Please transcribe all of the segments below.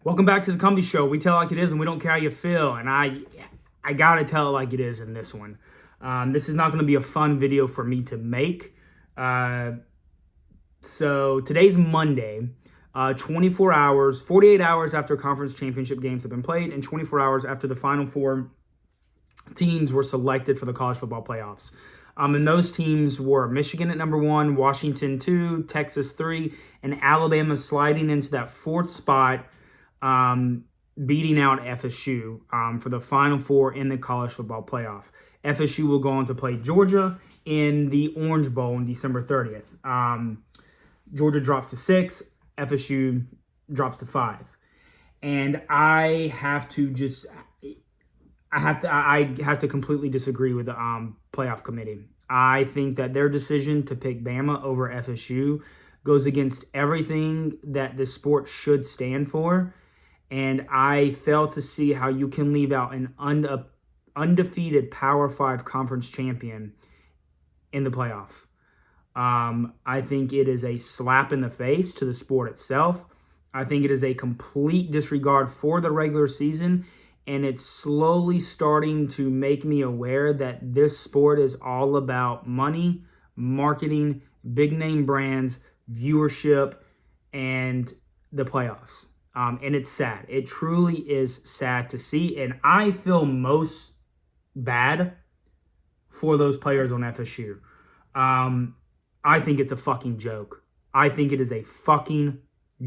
Welcome back to the Cumbie Show. We tell it like it is, and we don't care how you feel. And I gotta tell it like it is in this one. This is not going to be a fun video for me to make. So today's Monday. 48 hours after conference championship games have been played, and 24 hours after the Final Four teams were selected for the college football playoffs. And those teams were Michigan at number 1, Washington 2, Texas 3, and Alabama sliding into that 4th spot, beating out FSU for the Final Four in the college football playoff. FSU will go on to play Georgia in the Orange Bowl on December 30th. Georgia drops to 6, FSU drops to 5. And I have to completely disagree with the playoff committee. I think that their decision to pick Bama over FSU goes against everything that the sport should stand for. And I fail to see how you can leave out an undefeated Power 5 conference champion in the playoff. I think it is a slap in the face to the sport itself. I think it is a complete disregard for the regular season. And it's slowly starting to make me aware that this sport is all about money, marketing, big name brands, viewership, and the playoffs. And it's sad. It truly is sad to see. And I feel most bad for those players on FSU. I think it's a fucking joke. I think it is a fucking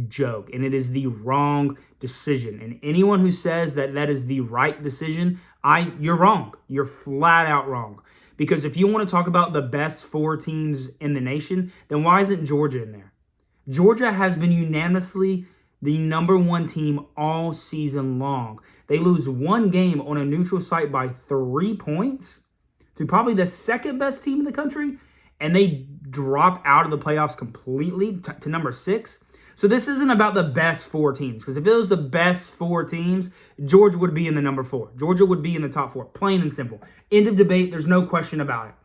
joke. And it is the wrong decision. And anyone who says that that is the right decision, you're wrong. You're flat out wrong. Because if you want to talk about the best 4 teams in the nation, then why isn't Georgia in there? Georgia has been unanimously the number 1 team all season long. They lose 1 game on a neutral site by 3 points to probably the second best team in the country, and they drop out of the playoffs completely to number 6. So this isn't about the best 4 teams, because if it was the best 4 teams, Georgia would be in the number 4. Georgia would be in the top 4, plain and simple. End of debate. There's no question about it.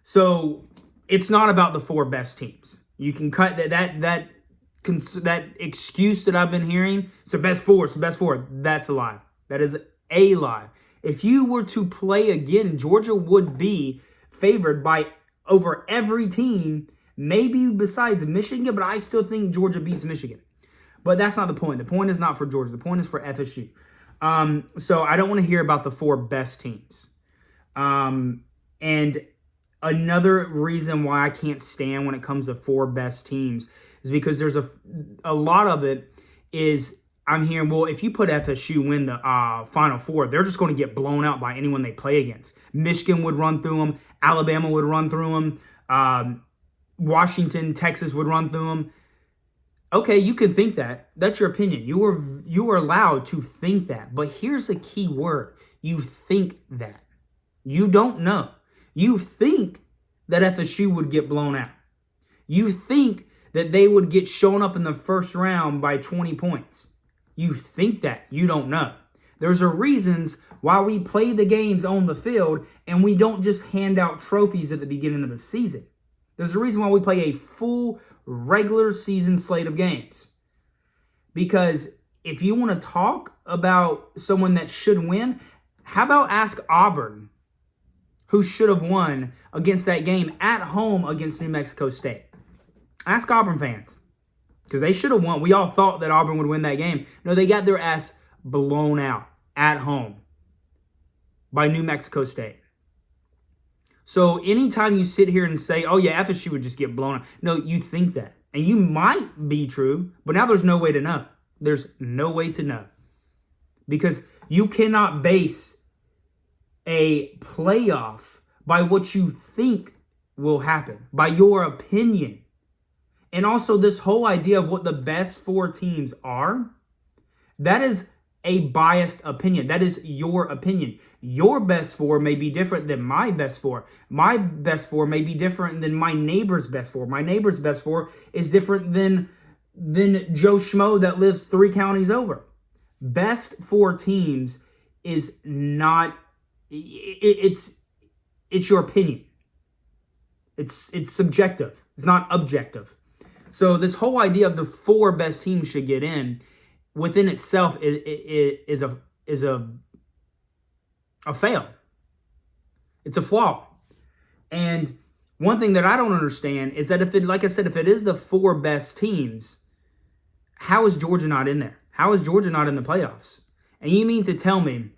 So it's not about the 4 best teams. You can cut that excuse that I've been hearing. It's the best 4. It's the best 4. That's a lie. That is a lie. If you were to play again, Georgia would be favored by over every team, maybe besides Michigan, but I still think Georgia beats Michigan. But that's not the point. The point is not for Georgia. The point is for FSU. So I don't want to hear about the 4 best teams. And another reason why I can't stand when it comes to 4 best teams is because there's a lot of it is I'm hearing, well, if you put FSU in the Final Four, they're just going to get blown out by anyone they play against. Michigan would run through them. Alabama would run through them. Washington, Texas would run through them. Okay, you can think that. That's your opinion. You are allowed to think that. But here's a key word. You think that. You don't know. You think that FSU would get blown out. You think that they would get shown up in the first round by 20 points. You think that. You don't know. There's a reasons why we play the games on the field and we don't just hand out trophies at the beginning of the season. There's a reason why we play a full regular season slate of games. Because if you want to talk about someone that should win, how about ask Auburn, who should have won against that game at home against New Mexico State. Ask Auburn fans, because they should have won. We all thought that Auburn would win that game. No, they got their ass blown out at home by New Mexico State. So anytime you sit here and say, oh yeah, FSU would just get blown out. No, you think that. And you might be true, but now there's no way to know. There's no way to know. Because you cannot base a playoff by what you think will happen, by your opinion. And also this whole idea of what the best 4 teams are, that is a biased opinion. That is your opinion. Your best 4 may be different than my best 4. My best 4 may be different than my neighbor's best 4. My neighbor's best 4 is different than Joe Schmo that lives 3 counties over. Best 4 teams is not, it's your opinion. It's subjective. It's not objective. So this whole idea of the 4 best teams should get in within itself is a fail. It's a flaw. And one thing that I don't understand is that if it is the 4 best teams, how is Georgia not in there? How is Georgia not in the playoffs? And you mean to tell me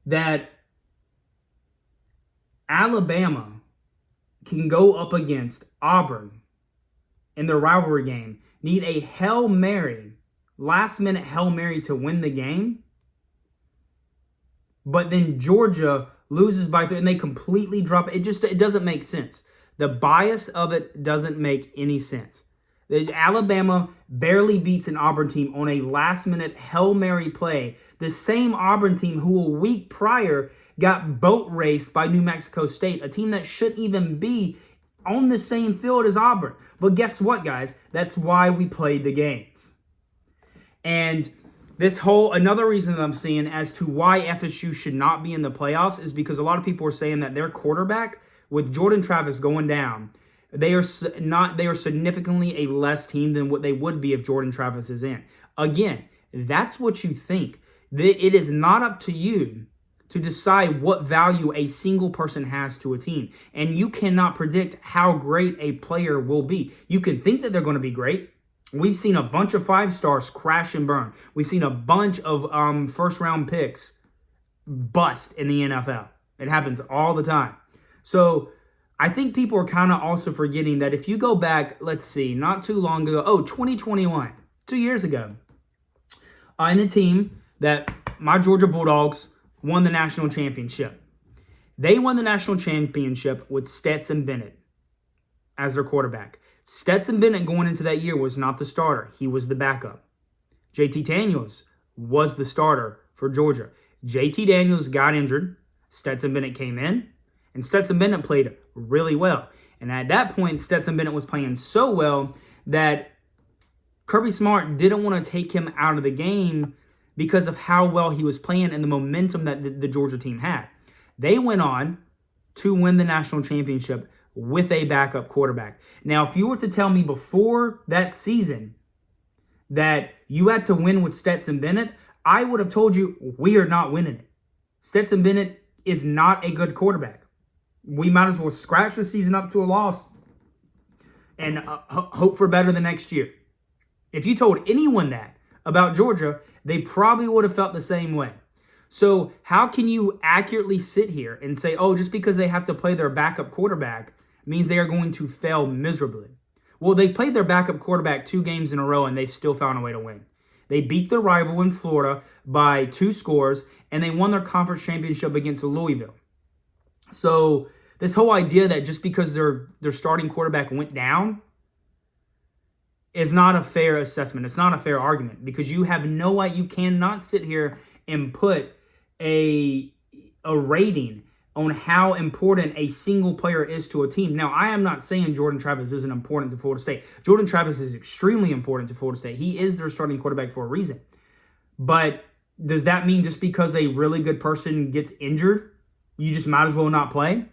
that Alabama can go up against Auburn in the rivalry game, need a Hail Mary, last-minute Hail Mary to win the game, but then Georgia loses by 3 and they completely drop it? It doesn't make sense. The bias of it doesn't make any sense. Alabama barely beats an Auburn team on a last-minute Hail Mary play. The same Auburn team who a week prior got boat raced by New Mexico State, a team that shouldn't even be on the same field as Auburn. But guess what, guys? That's why we played the games. And another reason that I'm seeing as to why FSU should not be in the playoffs is because a lot of people are saying that their quarterback, with Jordan Travis going down, they are significantly a less team than what they would be if Jordan Travis is in. Again, that's what you think. It is not up to you to decide what value a single person has to a team. And you cannot predict how great a player will be. You can think that they're going to be great. We've seen a bunch of 5-stars crash and burn. We've seen a bunch of first-round picks bust in the NFL. It happens all the time. So I think people are kind of also forgetting that if you go back, let's see, not too long ago, 2021, 2 years ago, in the team that my Georgia Bulldogs won the national championship. They won the national championship with Stetson Bennett as their quarterback. Stetson Bennett going into that year was not the starter. He was the backup. JT Daniels was the starter for Georgia. JT Daniels got injured. Stetson Bennett came in, and Stetson Bennett played really well. And at that point, Stetson Bennett was playing so well that Kirby Smart didn't want to take him out of the game because of how well he was playing and the momentum that the Georgia team had. They went on to win the national championship with a backup quarterback. Now, if you were to tell me before that season that you had to win with Stetson Bennett, I would have told you we are not winning it. Stetson Bennett is not a good quarterback. We might as well scratch the season up to a loss and hope for better the next year. If you told anyone that about Georgia, they probably would have felt the same way. So how can you accurately sit here and say, just because they have to play their backup quarterback means they are going to fail miserably? Well, they played their backup quarterback 2 games in a row, and they've still found a way to win. They beat their rival in Florida by 2 scores, and they won their conference championship against Louisville. So this whole idea that just because their starting quarterback went down is not a fair assessment. It's not a fair argument because you have you cannot sit here and put a rating on how important a single player is to a team. Now, I am not saying Jordan Travis isn't important to Florida State. Jordan Travis is extremely important to Florida State. He is their starting quarterback for a reason. But does that mean just because a really good person gets injured, you just might as well not play?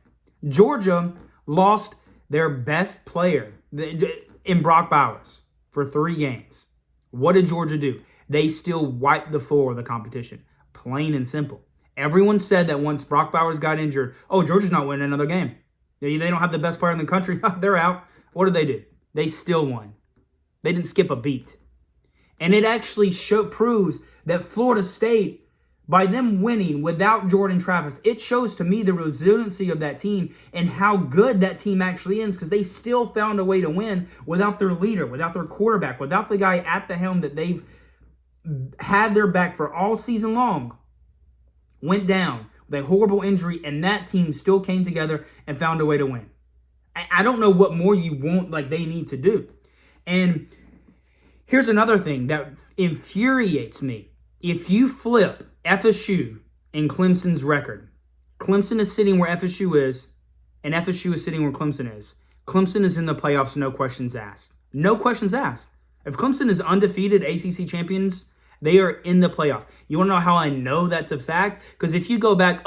Georgia lost their best player in Brock Bowers for 3 games. What did Georgia do? They still wiped the floor of the competition. Plain and simple. Everyone said that once Brock Bowers got injured, Georgia's not winning another game. They don't have the best player in the country. They're out. What did they do? They still won. They didn't skip a beat. And it actually proves that Florida State, by them winning without Jordan Travis, it shows to me the resiliency of that team and how good that team actually is because they still found a way to win without their leader, without their quarterback, without the guy at the helm that they've had their back for all season long. Went down with a horrible injury, and that team still came together and found a way to win. I don't know what more you want, they need to do. And here's another thing that infuriates me. If you flip FSU and Clemson's record, Clemson is sitting where FSU is, and FSU is sitting where Clemson is. Clemson is in the playoffs, no questions asked. No questions asked. If Clemson is undefeated ACC champions, they are in the playoff. You want to know how I know that's a fact? Because if you go back,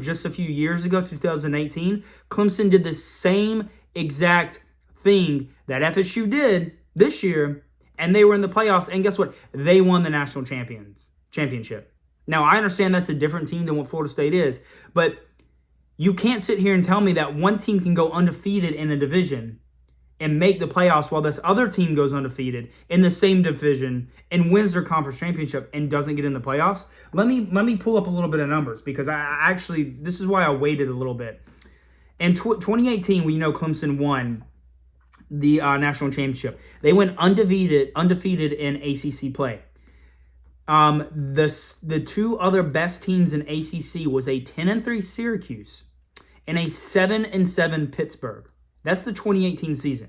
just a few years ago, 2018, Clemson did the same exact thing that FSU did this year, and they were in the playoffs, and guess what? They won the national championship. Now, I understand that's a different team than what Florida State is, but you can't sit here and tell me that one team can go undefeated in a division and make the playoffs while this other team goes undefeated in the same division and wins their conference championship and doesn't get in the playoffs. Let me pull up a little bit of numbers, because I actually, this is why I waited a little bit. In 2018, we know Clemson won the national championship. They went undefeated in ACC play. The two other best teams in ACC was a 10-3 Syracuse and a 7-7 Pittsburgh. That's the 2018 season.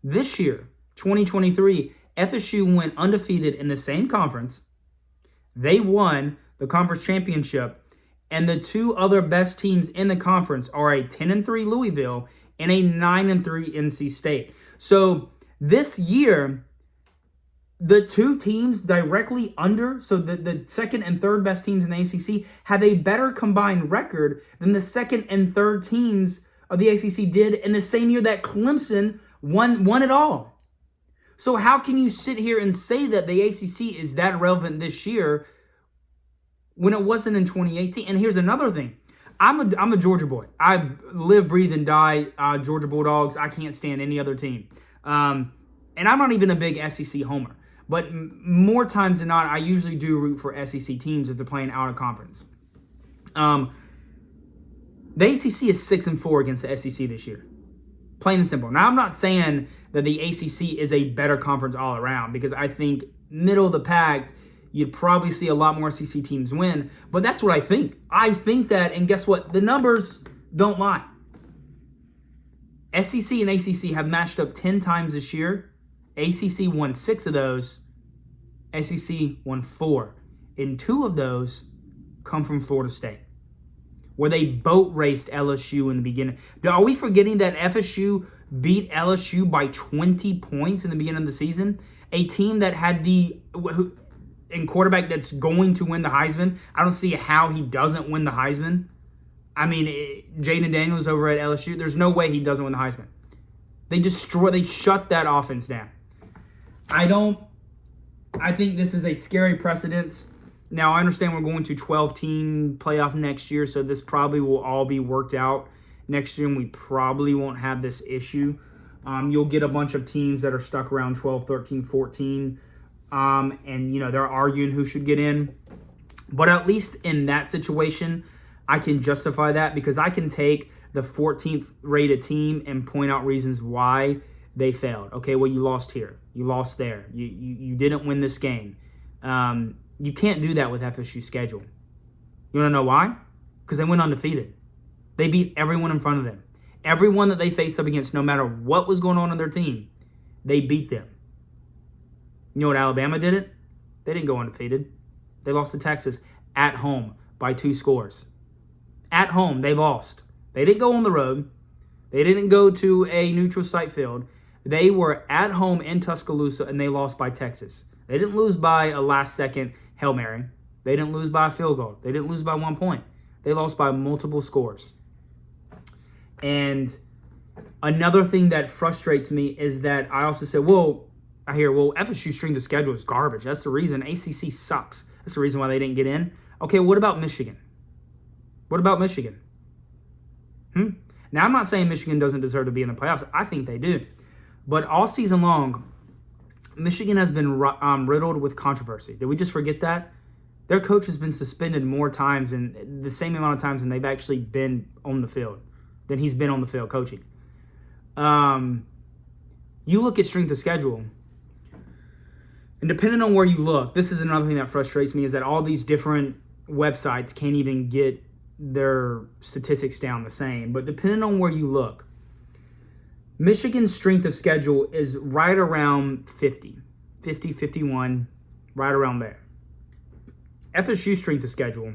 This year, 2023, FSU went undefeated in the same conference. They won the conference championship, and the two other best teams in the conference are a 10-3 Louisville and a 9-3 NC State. So this year, the two teams directly under, so the second and third best teams in the ACC, have a better combined record than the second and third teams of the ACC did in the same year that Clemson won it all. So how can you sit here and say that the ACC is that relevant this year when it wasn't in 2018? And here's another thing. I'm a Georgia boy. I live, breathe, and die Georgia Bulldogs. I can't stand any other team. And I'm not even a big SEC homer. But more times than not, I usually do root for SEC teams if they're playing out of conference. The ACC is 6-4 against the SEC this year. Plain and simple. Now, I'm not saying that the ACC is a better conference all around, because I think middle of the pack, you'd probably see a lot more SEC teams win. But that's what I think. I think that, and guess what? The numbers don't lie. SEC and ACC have matched up 10 times this year. ACC won 6 of those. SEC won 4. And 2 of those come from Florida State, where they boat raced LSU in the beginning. Are we forgetting that FSU beat LSU by 20 points in the beginning of the season? A team that had in quarterback that's going to win the Heisman. I don't see how he doesn't win the Heisman. I mean, Jaden Daniels over at LSU, there's no way he doesn't win the Heisman. They shut that offense down. I think this is a scary precedence. Now, I understand we're going to 12-team playoff next year, so this probably will all be worked out next year, and we probably won't have this issue. You'll get a bunch of teams that are stuck around 12, 13, 14, and, they're arguing who should get in. But at least in that situation, I can justify that, because I can take the 14th rated team and point out reasons why they failed. Okay, well, you lost here. You lost there. You didn't win this game. You can't do that with FSU's schedule. You want to know why? Because they went undefeated. They beat everyone in front of them. Everyone that they faced up against, no matter what was going on their team, they beat them. You know what Alabama did it? They didn't go undefeated. They lost to Texas at home by 2 scores. At home, they lost. They didn't go on the road. They didn't go to a neutral site field. They were at home in Tuscaloosa, and they lost by Texas. They didn't lose by a last-second Hail Mary. They didn't lose by a field goal. They didn't lose by 1 point. They lost by multiple scores. And another thing that frustrates me is that I also said, FSU's strength of schedule is garbage. That's the reason. ACC sucks. That's the reason why they didn't get in. Okay, what about Michigan? What about Michigan? Now, I'm not saying Michigan doesn't deserve to be in the playoffs. I think they do. But all season long, Michigan has been riddled with controversy. Did we just forget that? Their coach has been suspended more times, and the same amount of times than they've actually been on the field, than he's been on the field coaching. You look at strength of schedule, and depending on where you look, this is another thing that frustrates me, is that all these different websites can't even get their statistics down the same. But depending on where you look, Michigan's strength of schedule is right around 50, 51, right around there. FSU's strength of schedule,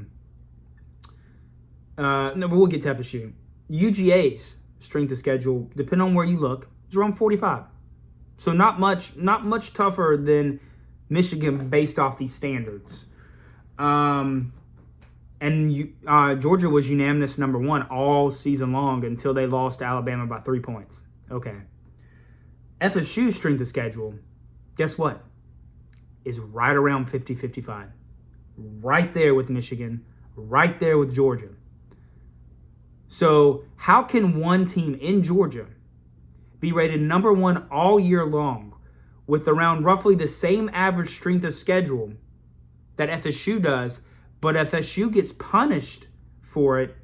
but we'll get to FSU. UGA's strength of schedule, depending on where you look, is around 45. So not much tougher than Michigan based off these standards. And Georgia was unanimous number 1 all season long until they lost to Alabama by 3 points. Okay. FSU's strength of schedule, guess what? Is right around 50-55. Right there with Michigan, right there with Georgia. So how can one team in Georgia be rated number one all year long with around roughly the same average strength of schedule that FSU does, but FSU gets punished for it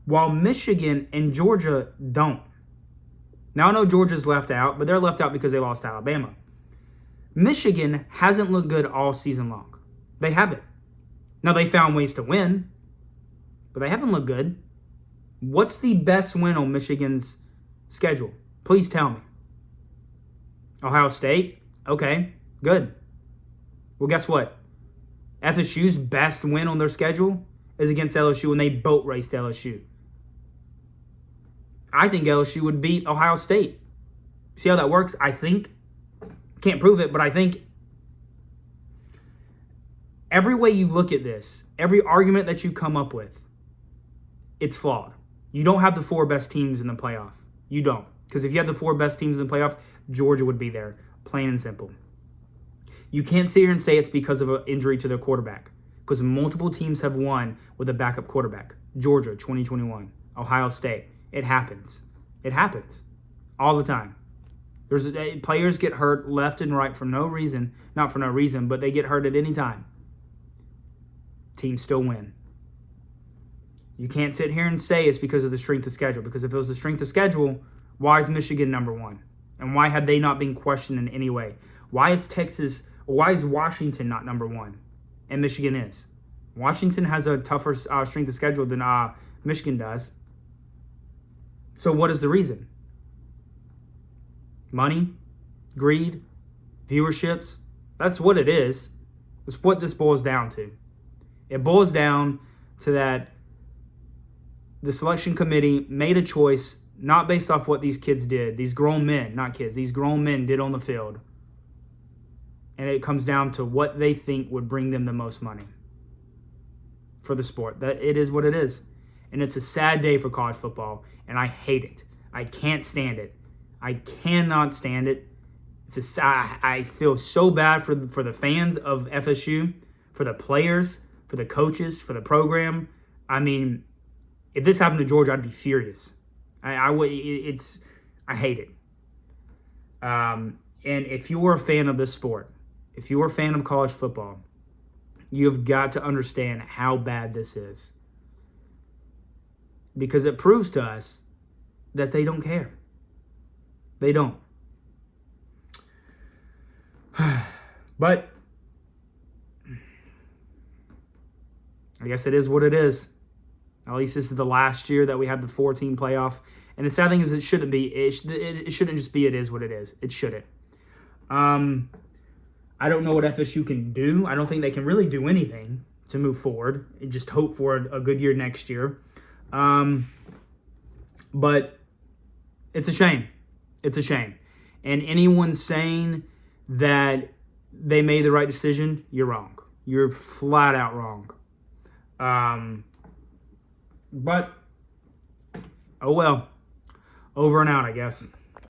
while Michigan and Georgia don't? Now, I know Georgia's left out, but they're left out because they lost to Alabama. Michigan hasn't looked good all season long. They haven't. Now, they found ways to win, but they haven't looked good. What's the best win on Michigan's schedule? Please tell me. Ohio State? Okay, good. Well, guess what? FSU's best win on their schedule is against LSU when they boat raced LSU. I think LSU would beat Ohio State. See how that works? I think. Can't prove it, but I think. Every way you look at this, every argument that you come up with, it's flawed. You don't have the four best teams in the playoff. You don't. Because if you had the four best teams in the playoff, Georgia would be there. Plain and simple. You can't sit here and say it's because of an injury to their quarterback. Because multiple teams have won with a backup quarterback. Georgia, 2021. Ohio State. It happens. It happens. All the time. Players get hurt left and right for no reason. Not for no reason, but they get hurt at any time. Teams still win. You can't sit here and say it's because of the strength of schedule. Because if it was the strength of schedule, why is Michigan number one? And why have they not been questioned in any way? Why is Washington not number one? And Michigan is. Washington has a tougher strength of schedule than Michigan does. So what is the reason? Money? Greed? Viewerships? That's what it is. That's what this boils down to. It boils down to that the selection committee made a choice not based off what these kids did. These grown men, not kids, these grown men did on the field. And it comes down to what they think would bring them the most money for the sport. That it is what it is. And it's a sad day for college football, and I hate it. I can't stand it. I cannot stand it. I feel so bad for the fans of FSU, for the players, for the coaches, for the program. I mean, if this happened to Georgia, I'd be furious. I hate it. And if you're a fan of this sport, if you're a fan of college football, you've got to understand how bad this is. Because it proves to us that they don't care. They don't. But I guess it is what it is. At least this is the last year that we have the 4-team playoff. And the sad thing is it shouldn't be. It shouldn't just be it is what it is. It shouldn't. I don't know what FSU can do. I don't think they can really do anything to move forward. And just hope for a good year next year. But it's a shame. It's a shame. And anyone saying that they made the right decision, you're wrong. You're flat out wrong. But, oh well. Over and out, I guess.